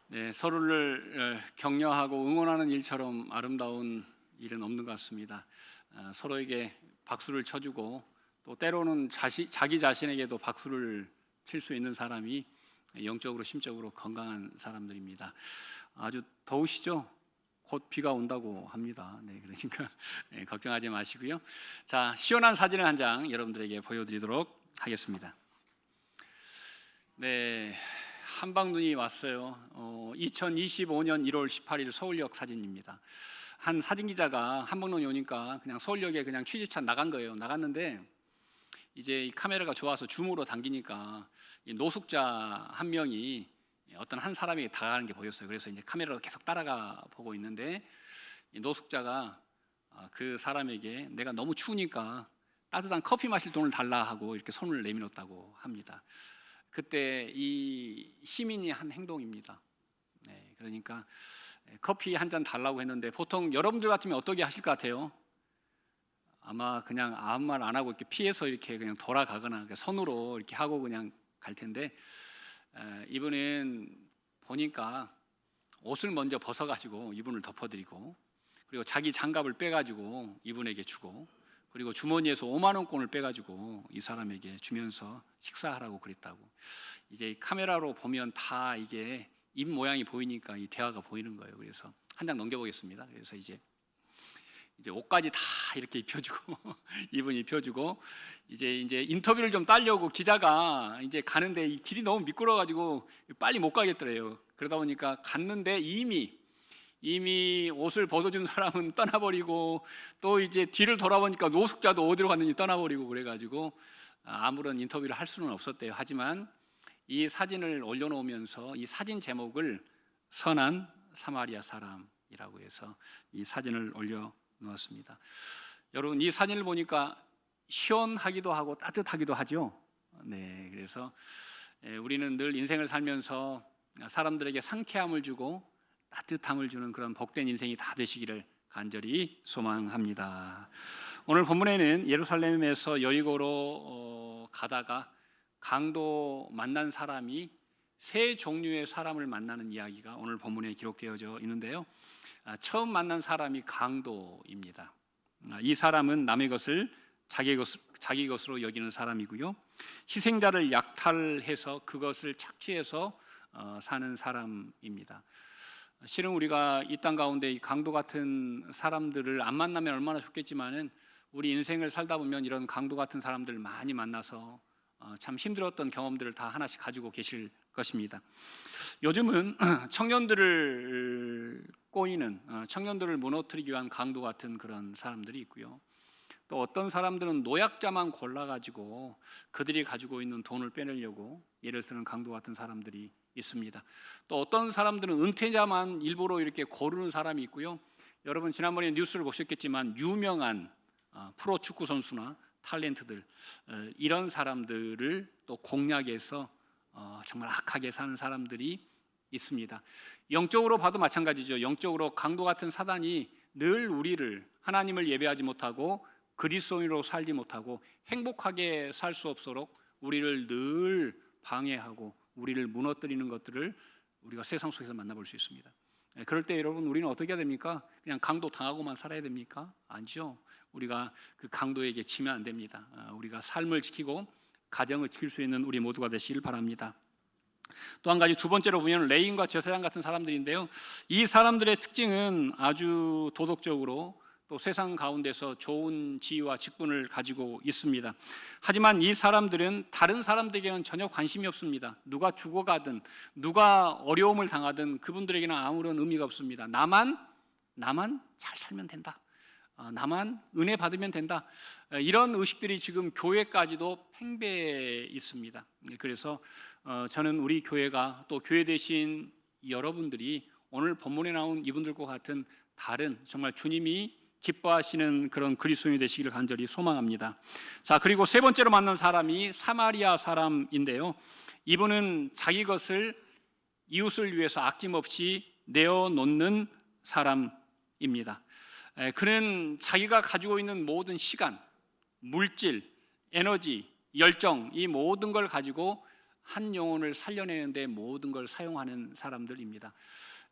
네, 서로를 격려하고 응원하는 일처럼 아름다운 일은 없는 것 같습니다. 서로에게 박수를 쳐주고 또 때로는 자기 자신에게도 박수를 칠 수 있는 사람이 영적으로 심적으로 건강한 사람들입니다. 아주 더우시죠? 곧 비가 온다고 합니다. 네, 그러니까 걱정하지 마시고요. 자, 시원한 사진을 한 장 여러분들에게 보여드리도록 하겠습니다. 네, 한방눈이 왔어요. 2025년 1월 18일 서울역 사진입니다. 한 사진 기자가 한방눈이 오니까 그냥 서울역에 그냥 취재차 나간 거예요. 나갔는데 이제 이 카메라가 좋아서 줌으로 당기니까 이 노숙자 한 명이 어떤 한 사람에게 다가가는 게 보였어요. 그래서 이제 카메라로 계속 따라가 보고 있는데 이 노숙자가 그 사람에게 내가 너무 추우니까 따뜻한 커피 마실 돈을 달라 하고 이렇게 손을 내밀었다고 합니다. 그때 이 시민이 한 행동입니다. 네, 그러니까 커피 한 잔 달라고 했는데 보통 여러분들 같으면 어떻게 하실 것 같아요? 아마 그냥 아무 말 안 하고 이렇게 피해서 이렇게 그냥 돌아가거나 손으로 이렇게 하고 그냥 갈 텐데 이분은 보니까 옷을 먼저 벗어가지고 이분을 덮어드리고 그리고 자기 장갑을 빼가지고 이분에게 주고 그리고 주머니에서 5만 원권을 빼가지고 이 사람에게 주면서 식사하라고 그랬다고. 이제 카메라로 보면 다 이게 입 모양이 보이니까 이 대화가 보이는 거예요. 그래서 한 장 넘겨보겠습니다. 그래서 이제 옷까지 다 이렇게 입혀주고 이분 입혀주고 이제 인터뷰를 좀 따려고 기자가 이제 가는데 이 길이 너무 미끄러워가지고 빨리 못 가겠더래요. 그러다 보니까 갔는데 이미 옷을 벗어준 사람은 떠나버리고 또 이제 뒤를 돌아보니까 노숙자도 어디로 갔는지 떠나버리고 그래가지고 아무런 인터뷰를 할 수는 없었대요. 하지만 이 사진을 올려놓으면서 이 사진 제목을 선한 사마리아 사람이라고 해서 이 사진을 올려놓았습니다. 여러분 이 사진을 보니까 시원하기도 하고 따뜻하기도 하죠. 네, 그래서 우리는 늘 인생을 살면서 사람들에게 상쾌함을 주고 따뜻함을 주는 그런 복된 인생이 다 되시기를 간절히 소망합니다. 오늘 본문에는 예루살렘에서 여리고로 가다가 강도 만난 사람이 세 종류의 사람을 만나는 이야기가 오늘 본문에 기록되어져 있는데요. 처음 만난 사람이 강도입니다. 이 사람은 남의 것을 자기 것으로 여기는 사람이고요. 희생자를 약탈해서 그것을 착취해서 사는 사람입니다. 실은 우리가 이 땅 가운데 이 강도 같은 사람들을 안 만나면 얼마나 좋겠지만은 우리 인생을 살다 보면 이런 강도 같은 사람들을 많이 만나서 참 힘들었던 경험들을 다 하나씩 가지고 계실 것입니다. 요즘은 청년들을 꼬이는 청년들을 무너뜨리기 위한 강도 같은 그런 사람들이 있고요. 또 어떤 사람들은 노약자만 골라가지고 그들이 가지고 있는 돈을 빼내려고 애를 쓰는 강도 같은 사람들이 있습니다. 또 어떤 사람들은 은퇴자만 일부러 이렇게 고르는 사람이 있고요. 여러분 지난번에 뉴스를 보셨겠지만 유명한 프로 축구 선수나 탤런트들 이런 사람들을 또 공략해서 정말 악하게 사는 사람들이 있습니다. 영적으로 봐도 마찬가지죠. 영적으로 강도 같은 사단이 늘 우리를 하나님을 예배하지 못하고 그리스도인으로 살지 못하고 행복하게 살 수 없도록 우리를 늘 방해하고 우리를 무너뜨리는 것들을 우리가 세상 속에서 만나볼 수 있습니다. 그럴 때 여러분 우리는 어떻게 해야 됩니까? 그냥 강도 당하고만 살아야 됩니까? 아니죠. 우리가 그 강도에게 지면 안 됩니다. 우리가 삶을 지키고 가정을 지킬 수 있는 우리 모두가 되시길 바랍니다. 또 한 가지 두 번째로 보면 레인과 제사장 같은 사람들인데요. 이 사람들의 특징은 아주 도덕적으로 또 세상 가운데서 좋은 지위와 직분을 가지고 있습니다. 하지만 이 사람들은 다른 사람들에게는 전혀 관심이 없습니다. 누가 죽어가든 누가 어려움을 당하든 그분들에게는 아무런 의미가 없습니다. 나만 잘 살면 된다. 나만 은혜 받으면 된다. 이런 의식들이 지금 교회까지도 팽배해 있습니다. 그래서 저는 우리 교회가 또 교회 되신 여러분들이 오늘 본문에 나온 이분들과 같은 다른 정말 주님이 기뻐하시는 그런 그리스도인이 되시기를 간절히 소망합니다. 자, 그리고 세 번째로 만난 사람이 사마리아 사람인데요. 이분은 자기 것을 이웃을 위해서 아낌없이 내어놓는 사람입니다. 그는 자기가 가지고 있는 모든 시간, 물질, 에너지, 열정 이 모든 걸 가지고 한 영혼을 살려내는데 모든 걸 사용하는 사람들입니다.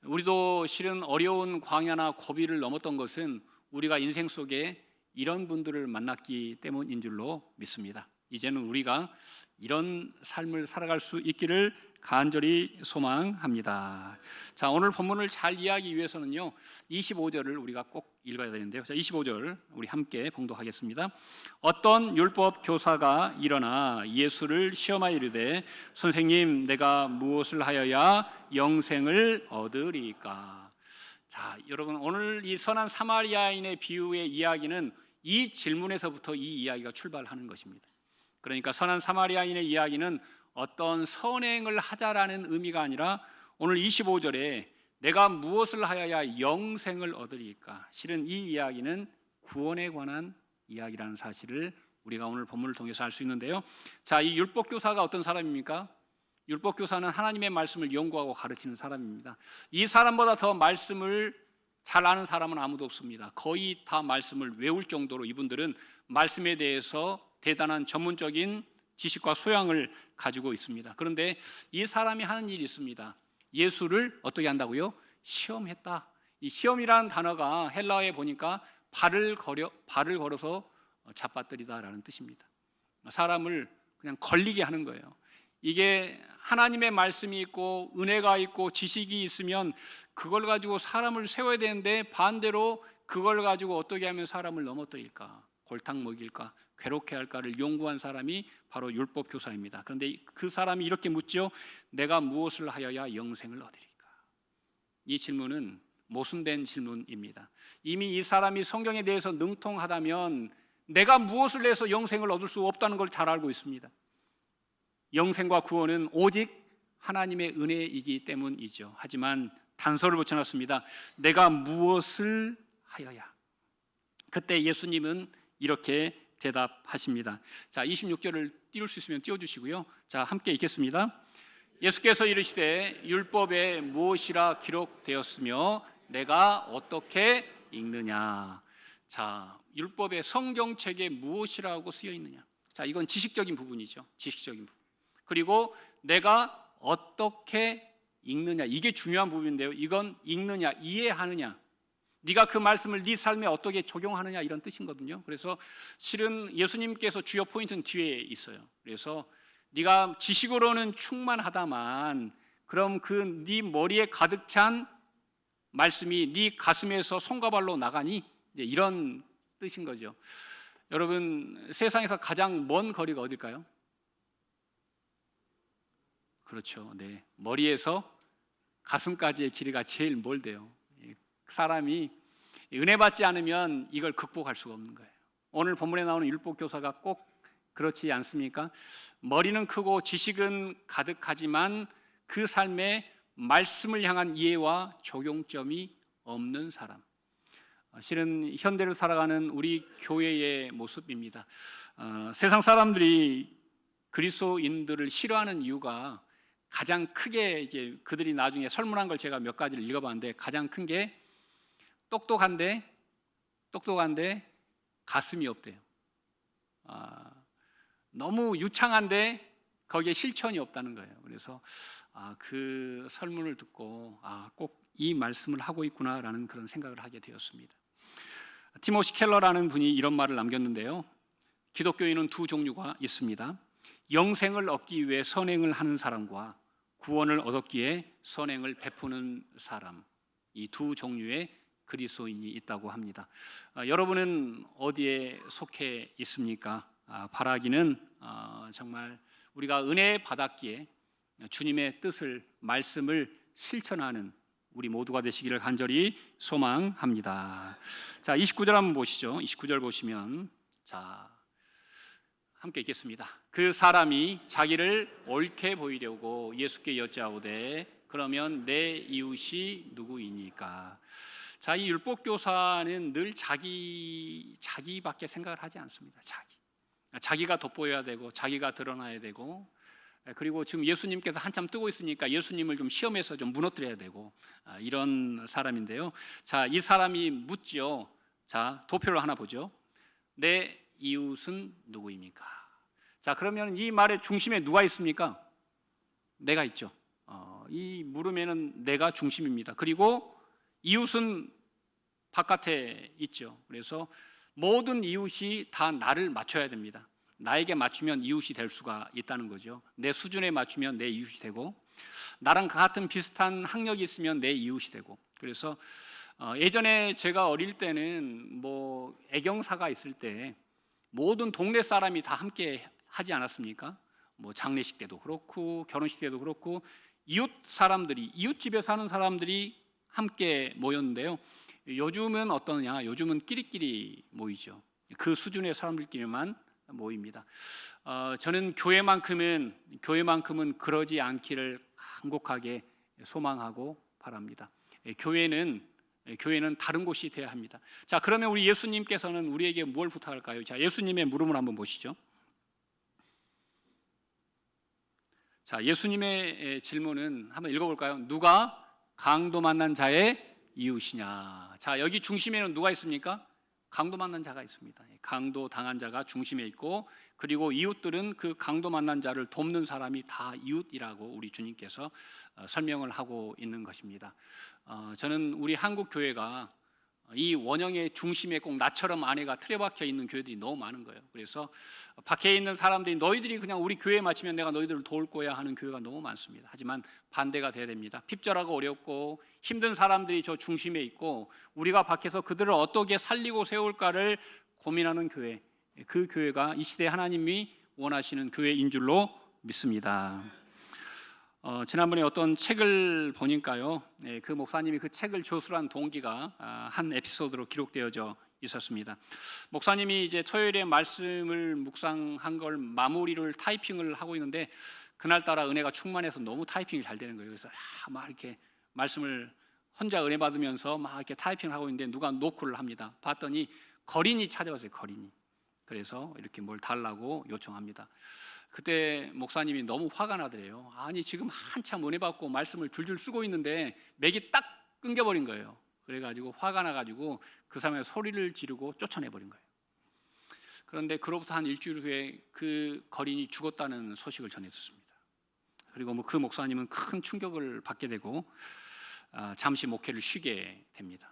우리도 실은 어려운 광야나 고비를 넘었던 것은 우리가 인생 속에 이런 분들을 만났기 때문인 줄로 믿습니다. 이제는 우리가 이런 삶을 살아갈 수 있기를 간절히 소망합니다. 자, 오늘 본문을 잘 이해하기 위해서는요, 25절을 우리가 꼭 읽어야 되는데요. 자, 25절 우리 함께 봉독하겠습니다. 어떤 율법 교사가 일어나 예수를 시험하여 이르되 선생님, 내가 무엇을 하여야 영생을 얻으리까? 자, 여러분, 오늘 이 선한 사마리아인의 비유의 이야기는 이 질문에서부터 이 이야기가 출발하는 것입니다. 그러니까 선한 사마리아인의 이야기는 어떤 선행을 하자라는 의미가 아니라 오늘 25절에 내가 무엇을 하여야 영생을 얻으리까? 실은 이 이야기는 구원에 관한 이야기라는 사실을 우리가 오늘 본문을 통해서 알 수 있는데요. 자, 이 율법교사가 어떤 사람입니까? 율법교사는 하나님의 말씀을 연구하고 가르치는 사람입니다. 이 사람보다 더 말씀을 잘 아는 사람은 아무도 없습니다. 거의 다 말씀을 외울 정도로 이분들은 말씀에 대해서 대단한 전문적인 지식과 소양을 가지고 있습니다. 그런데 이 사람이 하는 일이 있습니다. 예수를 어떻게 한다고요? 시험했다. 이 시험이라는 단어가 헬라어에 보니까 발을 걸어서 잡아뜨리다라는 뜻입니다. 사람을 그냥 걸리게 하는 거예요. 이게 하나님의 말씀이 있고 은혜가 있고 지식이 있으면 그걸 가지고 사람을 세워야 되는데 반대로 그걸 가지고 어떻게 하면 사람을 넘어뜨릴까, 골탕 먹일까, 괴롭게 할까를 연구한 사람이 바로 율법교사입니다. 그런데 그 사람이 이렇게 묻죠. 내가 무엇을 하여야 영생을 얻으리까? 이 질문은 모순된 질문입니다. 이미 이 사람이 성경에 대해서 능통하다면 내가 무엇을 해서 영생을 얻을 수 없다는 걸 잘 알고 있습니다. 영생과 구원은 오직 하나님의 은혜이기 때문이죠. 하지만 단서를 붙여놨습니다. 내가 무엇을 하여야? 그때 예수님은 이렇게 대답하십니다. 자, 26절을 띄울 수 있으면 띄워주시고요. 자, 함께 읽겠습니다. 예수께서 이르시되 율법에 무엇이라 기록되었으며 내가 어떻게 읽느냐? 자, 율법의 성경책에 무엇이라고 쓰여 있느냐? 자, 이건 지식적인 부분이죠. 지식적인 부분. 그리고 내가 어떻게 읽느냐, 이게 중요한 부분인데요. 이건 읽느냐, 이해하느냐, 네가 그 말씀을 네 삶에 어떻게 적용하느냐 이런 뜻이거든요. 그래서 실은 예수님께서 주요 포인트는 뒤에 있어요. 그래서 네가 지식으로는 충만하다만 그럼 그 네 머리에 가득 찬 말씀이 네 가슴에서 손과 발로 나가니? 이제 이런 뜻인 거죠. 여러분, 세상에서 가장 먼 거리가 어딜까요? 그렇죠. 네, 머리에서 가슴까지의 길이가 제일 멀대요. 사람이 은혜 받지 않으면 이걸 극복할 수가 없는 거예요. 오늘 본문에 나오는 율법교사가 꼭 그렇지 않습니까? 머리는 크고 지식은 가득하지만 그 삶에 말씀을 향한 이해와 적용점이 없는 사람. 실은 현대를 살아가는 우리 교회의 모습입니다. 세상 사람들이 그리스도인들을 싫어하는 이유가 가장 크게 이제 그들이 나중에 설문한 걸 제가 몇 가지를 읽어봤는데 가장 큰 게 똑똑한데 가슴이 없대요. 너무 유창한데 거기에 실천이 없다는 거예요. 그래서 그 설문을 듣고 꼭 이 말씀을 하고 있구나라는 그런 생각을 하게 되었습니다. 티모시 켈러라는 분이 이런 말을 남겼는데요. 기독교인은 두 종류가 있습니다. 영생을 얻기 위해 선행을 하는 사람과 구원을 얻었기에 선행을 베푸는 사람, 이 두 종류의 그리스도인이 있다고 합니다. 여러분은 어디에 속해 있습니까? 바라기는 정말 우리가 은혜 받았기에 주님의 뜻을, 말씀을 실천하는 우리 모두가 되시기를 간절히 소망합니다. 자, 29절 한번 보시죠. 29절 보시면, 자, 함께 읽겠습니다. 그 사람이 자기를 옳게 보이려고 예수께 여짜오되 자기는 내 이웃이 누구이니까? 자, 이 율법교사는 늘 자기밖에 생각을 하지 않습니다. 자기가 돋보여야 되고 자기가 드러나야 되고, 그리고 지금 예수님께서 한참 뜨고 있으니까 예수님을 좀 시험해서 좀 무너뜨려야 되고, 이런 사람인데요. 자, 이 사람이 묻죠. 자, 도표를 하나 보죠. 내 이웃은 누구입니까? 자, 그러면 이 말의 중심에 누가 있습니까? 내가 있죠. 이 물음에는 내가 중심입니다. 그리고 이웃은 바깥에 있죠. 그래서 모든 이웃이 다 나를 맞춰야 됩니다. 나에게 맞추면 이웃이 될 수가 있다는 거죠. 내 수준에 맞추면 내 이웃이 되고, 나랑 같은 비슷한 학력이 있으면 내 이웃이 되고. 그래서 예전에 제가 어릴 때는 뭐 애경사가 있을 때 모든 동네 사람이 다 함께 하지 않았습니까? 뭐 장례식 때도 그렇고 결혼식 때도 그렇고 이웃 사람들이, 이웃집에 사는 사람들이 함께 모였는데요. 요즘은 어떠냐? 요즘은 끼리끼리 모이죠. 그 수준의 사람들끼리만 모입니다. 저는 교회만큼은 그러지 않기를 간곡하게 소망하고 바랍니다. 교회는 다른 곳이 되어야 합니다. 자, 그러면 우리 예수님께서는 우리에게 뭘 부탁할까요? 자, 예수님의 물음을 한번 보시죠. 자, 예수님의 질문은 한번 읽어볼까요? 누가 강도 만난 자의 이웃이냐? 자, 여기 중심에는 누가 있습니까? 강도 만난 자가 있습니다. 강도 당한 자가 중심에 있고, 그리고 이웃들은 그 강도 만난 자를 돕는 사람이 다 이웃이라고 우리 주님께서 설명을 하고 있는 것입니다. 저는 우리 한국 교회가 이 원형의 중심에 꼭 나처럼 안에가 틀에박혀 있는 교회들이 너무 많은 거예요. 그래서 밖에 있는 사람들이 너희들이 그냥 우리 교회에 맞추면 내가 너희들을 도울 거야 하는 교회가 너무 많습니다. 하지만 반대가 돼야 됩니다. 핍절하고 어렵고 힘든 사람들이 저 중심에 있고, 우리가 밖에서 그들을 어떻게 살리고 세울까를 고민하는 교회, 그 교회가 이 시대에 하나님이 원하시는 교회인 줄로 믿습니다. 지난번에 어떤 책을 보니까요, 그 목사님이 그 책을 저술한 동기가 한 에피소드로 기록되어져 있었습니다. 목사님이 이제 토요일에 말씀을 묵상한 걸 마무리를 타이핑을 하고 있는데, 그날따라 은혜가 충만해서 너무 타이핑이 잘 되는 거예요. 그래서 막 이렇게 말씀을 혼자 은혜 받으면서 막 이렇게 타이핑을 하고 있는데 누가 노크를 합니다. 봤더니 거린이 찾아왔어요. 거린이. 그래서 이렇게 뭘 달라고 요청합니다. 그때 목사님이 너무 화가 나더래요. 아니, 지금 한참 은혜 받고 말씀을 줄줄 쓰고 있는데 맥이 딱 끊겨버린 거예요. 그래가지고 화가 나가지고 그 사람의 소리를 지르고 쫓아내버린 거예요. 그런데 그로부터 한 일주일 후에 그 거린이 죽었다는 소식을 전했었습니다. 그리고 그 목사님은 큰 충격을 받게 되고 잠시 목회를 쉬게 됩니다.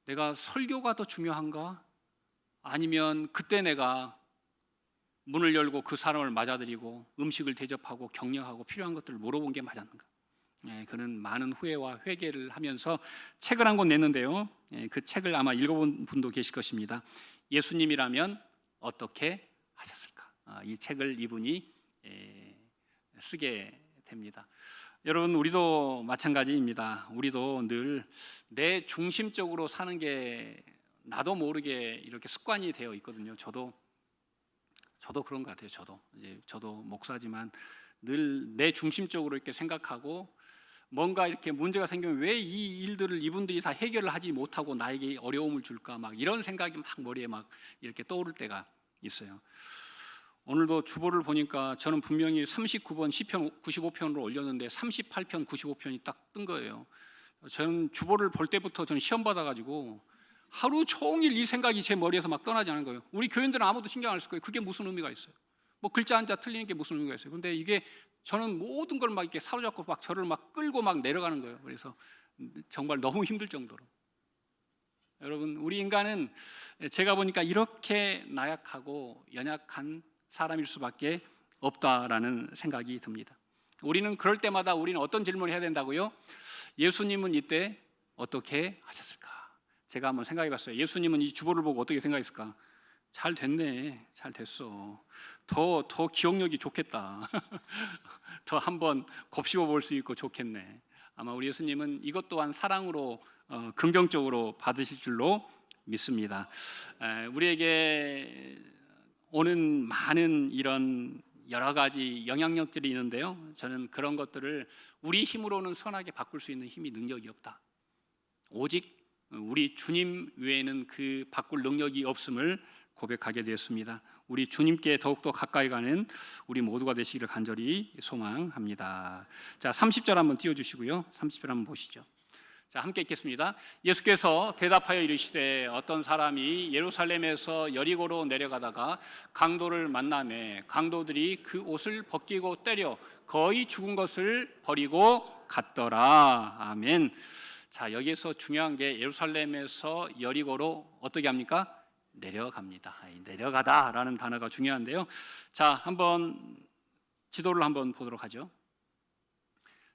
내가 설교가 더 중요한가? 아니면 그때 내가 문을 열고 그 사람을 맞아들이고 음식을 대접하고 격려하고 필요한 것들을 물어본 게 맞았는가? 그는 많은 후회와 회개를 하면서 책을 한 권 냈는데요. 그 책을 아마 읽어본 분도 계실 것입니다. 예수님이라면 어떻게 하셨을까? 이 책을 이분이 쓰게 됩니다. 여러분, 우리도 마찬가지입니다. 우리도 늘 내 중심적으로 사는 게 나도 모르게 이렇게 습관이 되어 있거든요. 저도 그런 것 같아요. 저도 목사지만 늘 내 중심적으로 이렇게 생각하고, 뭔가 이렇게 문제가 생기면 왜 이 일들을 이분들이 다 해결을 하지 못하고 나에게 어려움을 줄까, 막 이런 생각이 막 머리에 막 이렇게 떠오를 때가 있어요. 오늘도 주보를 보니까 저는 분명히 39번 시편 95편으로 올렸는데 38편 95편이 딱 뜬 거예요. 저는 주보를 볼 때부터 저는 시험 받아가지고 하루 종일 이 생각이 제 머리에서 막 떠나지 않은 거예요. 우리 교인들은 아무도 신경 안 쓸 거예요. 그게 무슨 의미가 있어요? 뭐 글자 한자 틀리는 게 무슨 의미가 있어요? 근데 이게 저는 모든 걸 막 이렇게 사로잡고 막 저를 막 끌고 막 내려가는 거예요. 그래서 정말 너무 힘들 정도로. 여러분, 우리 인간은 제가 보니까 이렇게 나약하고 연약한 사람일 수밖에 없다라는 생각이 듭니다. 우리는 그럴 때마다 우리는 어떤 질문을 해야 된다고요? 예수님은 이때 어떻게 하셨을까? 제가 한번 생각해 봤어요. 예수님은 이 주보를 보고 어떻게 생각했을까? 잘 됐네, 잘 됐어. 더 기억력이 좋겠다. 더 한번 곱씹어 볼 수 있고 좋겠네. 아마 우리 예수님은 이것 또한 사랑으로 긍정적으로 받으실 줄로 믿습니다. 우리에게 오는 많은 이런 여러 가지 영향력들이 있는데요, 저는 그런 것들을 우리 힘으로는 선하게 바꿀 수 있는 힘이 능력이 없다. 오직 우리 주님 외에는 그 바꿀 능력이 없음을 고백하게 되었습니다. 우리 주님께 더욱더 가까이 가는 우리 모두가 되시기를 간절히 소망합니다. 자, 30절 한번 띄워주시고요. 30절 한번 보시죠. 자, 함께 읽겠습니다. 예수께서 대답하여 이르시되 어떤 사람이 예루살렘에서 여리고로 내려가다가 강도를 만나매 강도들이 그 옷을 벗기고 때려 거의 죽은 것을 버리고 갔더라. 아멘. 자, 여기에서 중요한 게 예루살렘에서 여리고로 어떻게 합니까? 내려갑니다. 내려가다라는 단어가 중요한데요. 자, 한번 지도를 한번 보도록 하죠.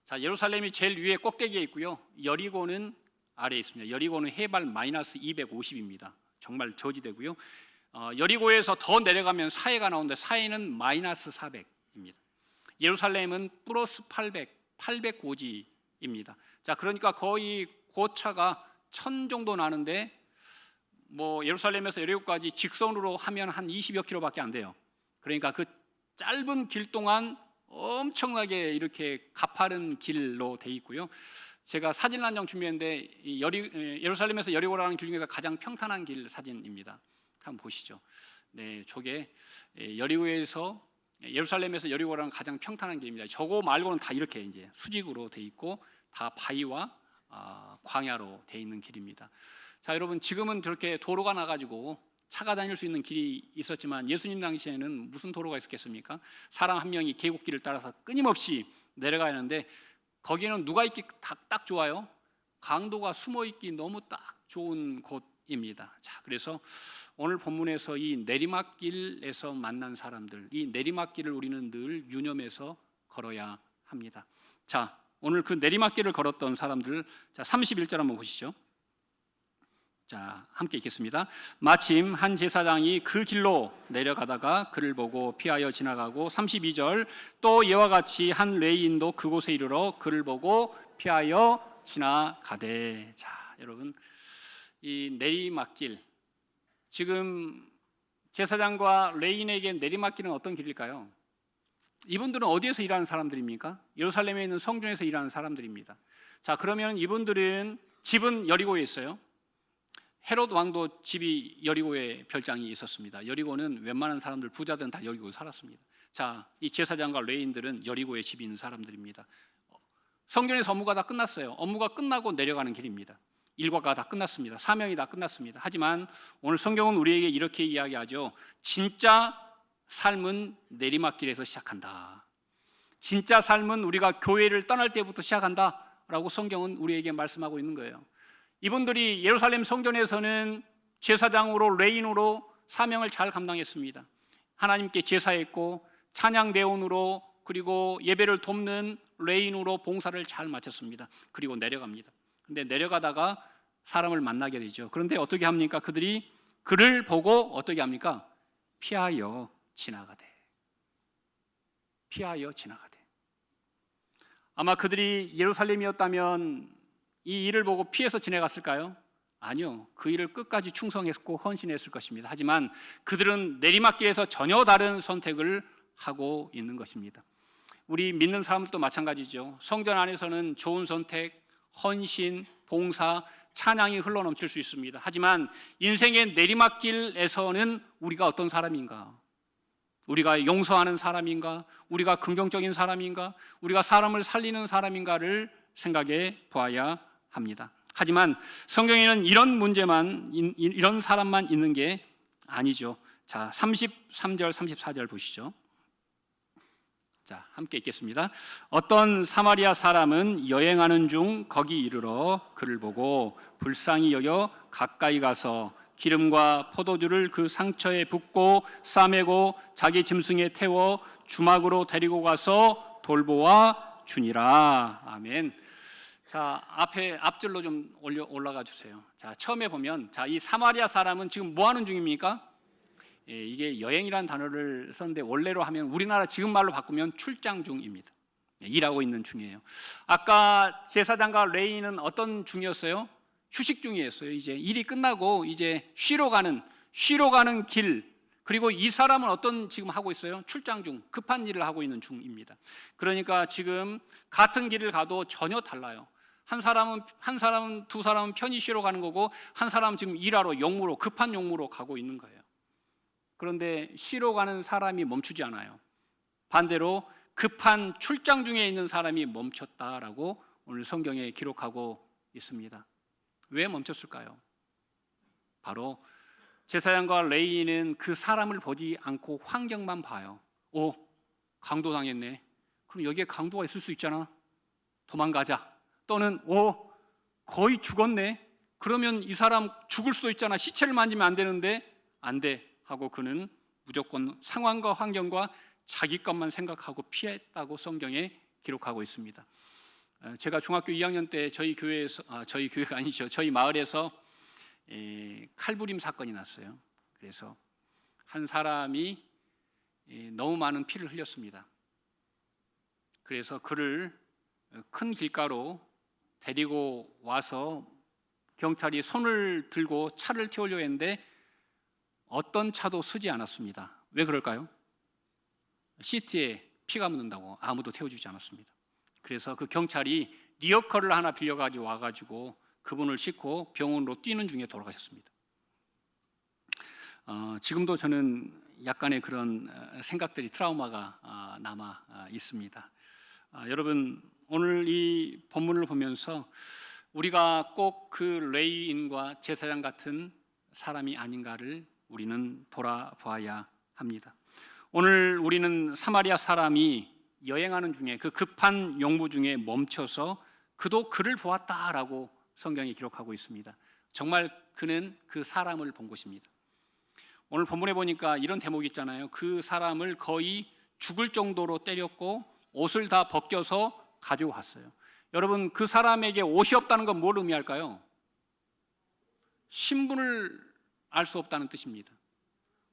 자, 예루살렘이 제일 위에 꼭대기에 있고요. 여리고는 아래에 있습니다. 여리고는 해발 마이너스 250입니다. 정말 저지대고요. 여리고에서 더 내려가면 사해가 나오는데 사해는 마이너스 400입니다. 예루살렘은 플러스 800고지입니다. 자, 그러니까 거의 고차가 1000 정도 나는데 뭐 예루살렘에서 여리고까지 직선으로 하면 한 20여 킬로밖에 안 돼요. 그러니까 그 짧은 길 동안 엄청나게 이렇게 가파른 길로 돼 있고요. 제가 사진 한 장 준비했는데 예루살렘에서 여리고라는 길 중에서 가장 평탄한 길 사진입니다. 한번 보시죠. 네, 저게 여리고에서 예루살렘에서 여리고라는 가장 평탄한 길입니다. 저거 말고는 다 이렇게 이제 수직으로 돼 있고 다 바위와 광야로 돼 있는 길입니다. 자, 여러분, 지금은 저렇게 도로가 나가지고 차가 다닐 수 있는 길이 있었지만 예수님 당시에는 무슨 도로가 있었겠습니까? 사람 한 명이 계곡길을 따라서 끊임없이 내려가야 하는데 거기는 누가 있기 딱 좋아요? 강도가 숨어 있기 너무 딱 좋은 곳입니다. 자, 그래서 오늘 본문에서 이 내리막길에서 만난 사람들, 이 내리막길을 우리는 늘 유념해서 걸어야 합니다. 자, 오늘 그 내리막길을 걸었던 사람들, 자, 31절 한번 보시죠. 자, 함께 읽겠습니다. 마침 한 제사장이 그 길로 내려가다가 그를 보고 피하여 지나가고, 32절, 또 이와 같이 한 레위인도 그곳에 이르러 그를 보고 피하여 지나가되. 자, 여러분, 이 내리막길, 지금 제사장과 레위인에게 내리막길은 어떤 길일까요? 이분들은 어디에서 일하는 사람들입니까? 예루살렘에 있는 성전에서 일하는 사람들입니다. 자, 그러면 이분들은 집은 여리고에 있어요. 헤롯 왕도 집이 여리고에 별장이 있었습니다. 여리고는 웬만한 사람들, 부자들은 다 여리고에 살았습니다. 자, 이 제사장과 레위인들은 여리고에 집이 있는 사람들입니다. 성전에서 업무가 다 끝났어요. 업무가 끝나고 내려가는 길입니다. 일과가 다 끝났습니다. 사명이 다 끝났습니다. 하지만 오늘 성경은 우리에게 이렇게 이야기하죠. 진짜 삶은 내리막길에서 시작한다. 진짜 삶은 우리가 교회를 떠날 때부터 시작한다라고 성경은 우리에게 말씀하고 있는 거예요. 이분들이 예루살렘 성전에서는 제사장으로, 레위인으로 사명을 잘 감당했습니다. 하나님께 제사했고 찬양 대원으로, 그리고 예배를 돕는 레위인으로 봉사를 잘 마쳤습니다. 그리고 내려갑니다. 근데 내려가다가 사람을 만나게 되죠. 그런데 어떻게 합니까? 그들이 그를 보고 어떻게 합니까? 피하여 지나가되. 피하여 지나가되. 아마 그들이 예루살렘이었다면 이 일을 보고 피해서 지나갔을까요? 아니요. 그 일을 끝까지 충성했고 헌신했을 것입니다. 하지만 그들은 내리막길에서 전혀 다른 선택을 하고 있는 것입니다. 우리 믿는 사람들도 마찬가지죠. 성전 안에서는 좋은 선택, 헌신, 봉사, 찬양이 흘러넘칠 수 있습니다. 하지만 인생의 내리막길에서는 우리가 어떤 사람인가? 우리가 용서하는 사람인가? 우리가 긍정적인 사람인가? 우리가 사람을 살리는 사람인가를 생각해 보아야 합니다. 하지만 성경에는 이런 사람만 있는 게 아니죠. 자, 33절, 34절 보시죠. 자, 함께 읽겠습니다. 어떤 사마리아 사람은 여행하는 중 거기 이르러 그를 보고 불쌍히 여겨 가까이 가서 기름과 포도주를 그 상처에 붓고 싸매고 자기 짐승에 태워 주막으로 데리고 가서 돌보아 주니라. 아멘. 자, 앞줄로 좀 올라가 주세요. 자, 처음에 보면, 자, 이 사마리아 사람은 지금 뭐 하는 중입니까? 예, 이게 여행이라는 단어를 썼는데 원래로 하면 우리나라 지금 말로 바꾸면 출장 중입니다. 일하고 있는 중이에요. 아까 제사장과 레위인은 어떤 중이었어요? 휴식 중이었어요. 이제 일이 끝나고 이제 쉬러 가는 길. 그리고 이 사람은 어떤 지금 하고 있어요? 출장 중, 급한 일을 하고 있는 중입니다. 그러니까 지금 같은 길을 가도 전혀 달라요. 한 사람은 두 사람은 편히 쉬러 가는 거고, 한 사람은 지금 일하러 용무로, 급한 용무로 가고 있는 거예요. 그런데 쉬러 가는 사람이 멈추지 않아요. 반대로 급한 출장 중에 있는 사람이 멈췄다라고 오늘 성경에 기록하고 있습니다. 왜 멈췄을까요? 바로 제사장과 레위인은 그 사람을 보지 않고 환경만 봐요. 오, 강도당했네. 그럼 여기에 강도가 있을 수 있잖아. 도망가자. 또는 오, 거의 죽었네. 그러면 이 사람 죽을 수 있잖아. 시체를 만지면 안 되는데 안 돼 하고 그는 무조건 상황과 환경과 자기 것만 생각하고 피했다고 성경에 기록하고 있습니다. 제가 중학교 2학년 때 저희 교회에서 저희 교회가 아니죠. 저희 마을에서 칼부림 사건이 났어요. 그래서 한 사람이 너무 많은 피를 흘렸습니다. 그래서 그를 큰 길가로 데리고 와서 경찰이 손을 들고 차를 태우려고 했는데 어떤 차도 서지 않았습니다. 왜 그럴까요? 시트에 피가 묻는다고 아무도 태워주지 않았습니다. 그래서 그 경찰이 리어커를 하나 빌려가지고 와가지고 그분을 싣고 병원으로 뛰는 중에 돌아가셨습니다. 지금도 저는 약간의 그런 생각들이 트라우마가 남아 있습니다. 여러분, 오늘 이 본문을 보면서 우리가 꼭 그 레위인과 제사장 같은 사람이 아닌가를 우리는 돌아봐야 합니다. 오늘 우리는 사마리아 사람이 여행하는 중에 그 급한 용무 중에 멈춰서 그도 그를 보았다라고 성경이 기록하고 있습니다. 정말 그는 그 사람을 본 것입니다. 오늘 본문에 보니까 이런 대목이 있잖아요. 그 사람을 거의 죽을 정도로 때렸고 옷을 다 벗겨서 가지고 갔어요. 여러분, 그 사람에게 옷이 없다는 건 뭘 의미할까요? 신분을 알 수 없다는 뜻입니다.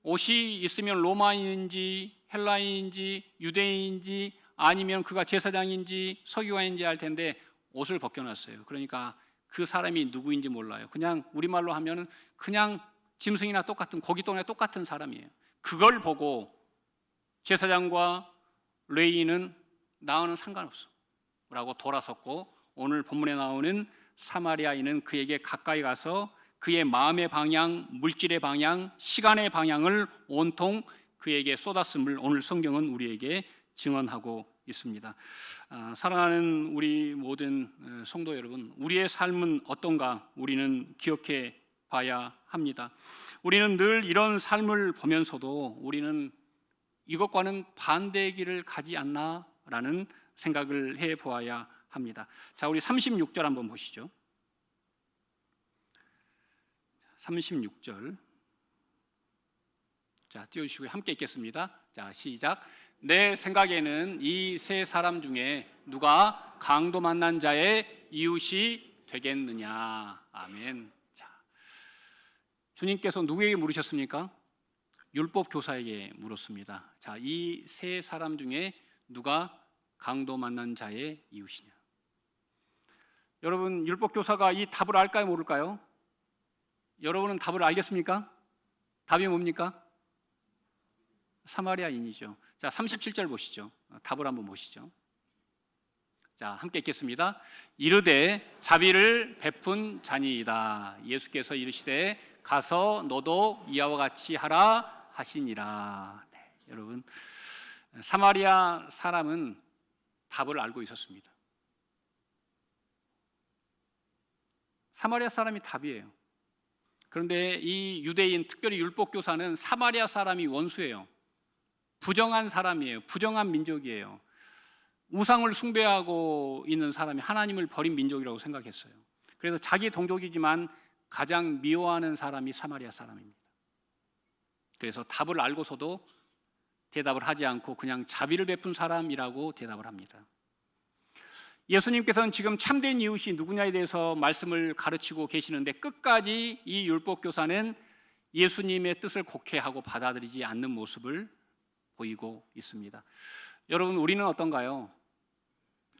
옷이 있으면 로마인인지 헬라인인지 유대인인지 아니면 그가 제사장인지 서기관인지 알 텐데 옷을 벗겨놨어요. 그러니까 그 사람이 누구인지 몰라요. 그냥 우리말로 하면 그냥 짐승이나 똑같은 고깃덩이나 똑같은 사람이에요. 그걸 보고 제사장과 레위인은 나와는 상관없어 라고 돌아섰고, 오늘 본문에 나오는 사마리아인은 그에게 가까이 가서 그의 마음의 방향, 물질의 방향, 시간의 방향을 온통 그에게 쏟았음을 오늘 성경은 우리에게 증언하고 있습니다. 사랑하는 우리 모든 성도 여러분, 우리의 삶은 어떤가 우리는 기억해 봐야 합니다. 우리는 늘 이런 삶을 보면서도 우리는 이것과는 반대의 길을 가지 않나라는 생각을 해 보아야 합니다. 자, 우리 36절 한번 보시죠. 36절. 자, 띄워주시고 함께 읽겠습니다. 자, 시작. 내 생각에는 이 세 사람 중에 누가 강도 만난 자의 이웃이 되겠느냐. 아멘. 자, 주님께서 누구에게 물으셨습니까? 율법 교사에게 물었습니다. 자, 이 세 사람 중에 누가 강도 만난 자의 이웃이냐. 여러분, 율법 교사가 이 답을 알까요, 모를까요? 여러분은 답을 알겠습니까? 답이 뭡니까? 사마리아인이죠. 자, 37절 보시죠. 답을 한번 보시죠. 자, 함께 읽겠습니다. 이르되 자비를 베푼 자니이다. 예수께서 이르시되 가서 너도 이와 같이 하라 하시니라. 네, 여러분, 사마리아 사람은 답을 알고 있었습니다. 사마리아 사람이 답이에요. 그런데 이 유대인, 특별히 율법교사는 사마리아 사람이 원수예요. 부정한 사람이에요. 부정한 민족이에요. 우상을 숭배하고 있는 사람이 하나님을 버린 민족이라고 생각했어요. 그래서 자기 동족이지만 가장 미워하는 사람이 사마리아 사람입니다. 그래서 답을 알고서도 대답을 하지 않고 그냥 자비를 베푼 사람이라고 대답을 합니다. 예수님께서는 지금 참된 이웃이 누구냐에 대해서 말씀을 가르치고 계시는데 끝까지 이 율법교사는 예수님의 뜻을 곡해하고 받아들이지 않는 모습을 보이고 있습니다. 여러분, 우리는 어떤가요?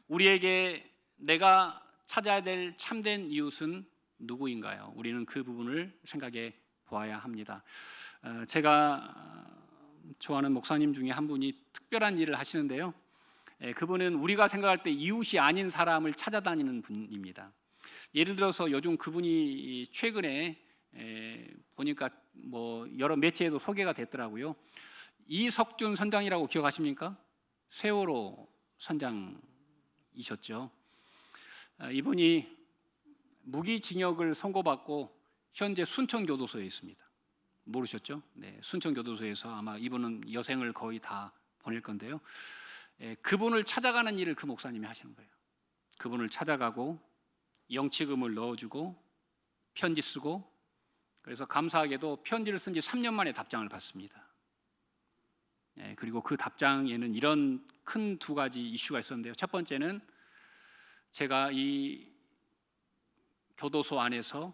우리에게 내가 찾아야 될 참된 이웃은 누구인가요? 우리는 그 부분을 생각해 보아야 합니다. 제가 좋아하는 목사님 중에 한 분이 특별한 일을 하시는데요. 그분은 우리가 생각할 때 이웃이 아닌 사람을 찾아다니는 분입니다. 예를 들어서 요즘 그분이 최근에 보니까 뭐 여러 매체에도 소개가 됐더라고요. 이석준 선장이라고 기억하십니까? 세월호 선장이셨죠. 이분이 무기징역을 선고받고 현재 순천교도소에 있습니다. 모르셨죠? 네, 순천교도소에서 아마 이분은 여생을 거의 다 보낼 건데요. 그분을 찾아가는 일을 그 목사님이 하시는 거예요. 그분을 찾아가고 영치금을 넣어주고 편지 쓰고, 그래서 감사하게도 편지를 쓴 지 3년 만에 답장을 받습니다. 그리고 그 답장에는 이런 큰 두 가지 이슈가 있었는데요. 첫 번째는 제가 이 교도소 안에서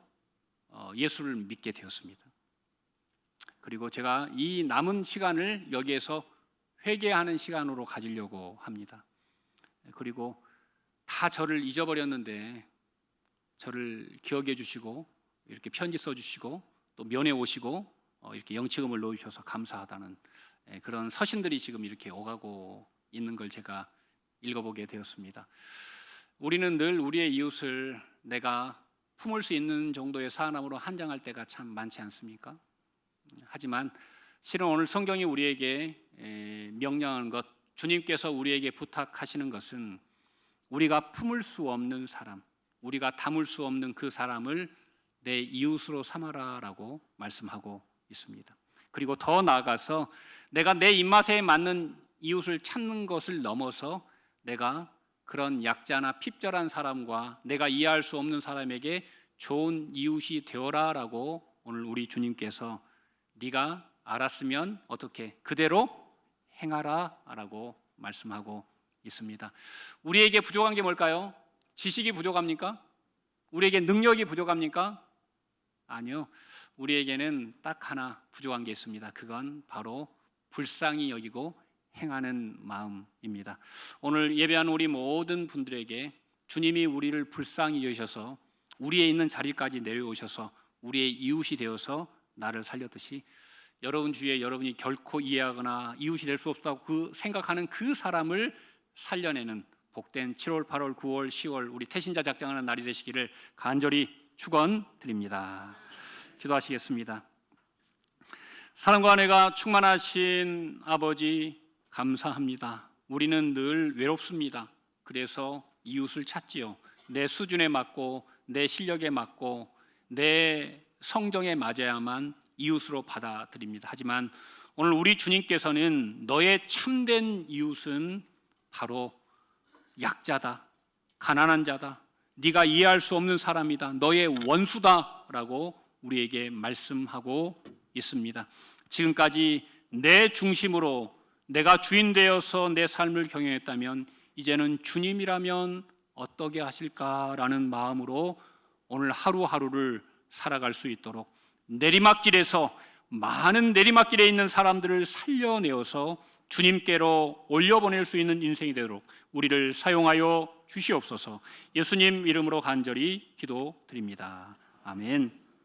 예수를 믿게 되었습니다. 그리고 제가 이 남은 시간을 여기에서 회개하는 시간으로 가지려고 합니다. 그리고 다 저를 잊어버렸는데 저를 기억해 주시고 이렇게 편지 써주시고 또 면회 오시고 이렇게 영치금을 넣어주셔서 감사하다는 그런 서신들이 지금 이렇게 오가고 있는 걸 제가 읽어보게 되었습니다. 우리는 늘 우리의 이웃을 내가 품을 수 있는 정도의 사람으로 한정할 때가 참 많지 않습니까? 하지만 실은 오늘 성경이 우리에게 명령하는 것, 주님께서 우리에게 부탁하시는 것은 우리가 품을 수 없는 사람, 우리가 담을 수 없는 그 사람을 내 이웃으로 삼아라라고 말씀하고 있습니다. 그리고 더 나아가서 내가 내 입맛에 맞는 이웃을 찾는 것을 넘어서 내가 그런 약자나 핍절한 사람과 내가 이해할 수 없는 사람에게 좋은 이웃이 되어라라고 오늘 우리 주님께서 네가 알았으면 어떻게 그대로 행하라라고 말씀하고 있습니다. 우리에게 부족한 게 뭘까요? 지식이 부족합니까? 우리에게 능력이 부족합니까? 아니요. 우리에게는 딱 하나 부족한 게 있습니다. 그건 바로 불쌍히 여기고 행하는 마음입니다. 오늘 예배하는 우리 모든 분들에게 주님이 우리를 불쌍히 여기셔서 우리에 있는 자리까지 내려오셔서 우리의 이웃이 되어서 나를 살렸듯이 여러분 주위에 여러분이 결코 이해하거나 이웃이 될 수 없다고 생각하는 그 사람을 살려내는 복된 7월, 8월, 9월, 10월 우리 태신자 작정하는 날이 되시기를 간절히 축원드립니다. 기도하시겠습니다. 사랑과 은혜가 충만하신 아버지 감사합니다. 우리는 늘 외롭습니다. 그래서 이웃을 찾지요. 내 수준에 맞고 내 실력에 맞고 내 성정에 맞아야만 이웃으로 받아들입니다. 하지만 오늘 우리 주님께서는 너의 참된 이웃은 바로 약자다, 가난한 자다, 네가 이해할 수 없는 사람이다, 너의 원수다라고 우리에게 말씀하고 있습니다. 지금까지 내 중심으로 내가 주인 되어서 내 삶을 경영했다면 이제는 주님이라면 어떻게 하실까라는 마음으로 오늘 하루하루를 살아갈 수 있도록 내리막길에서 많은 내리막길에 있는 사람들을 살려내어서 주님께로 올려보낼 수 있는 인생이 되도록 우리를 사용하여 주시옵소서. 예수님 이름으로 간절히 기도드립니다. 아멘.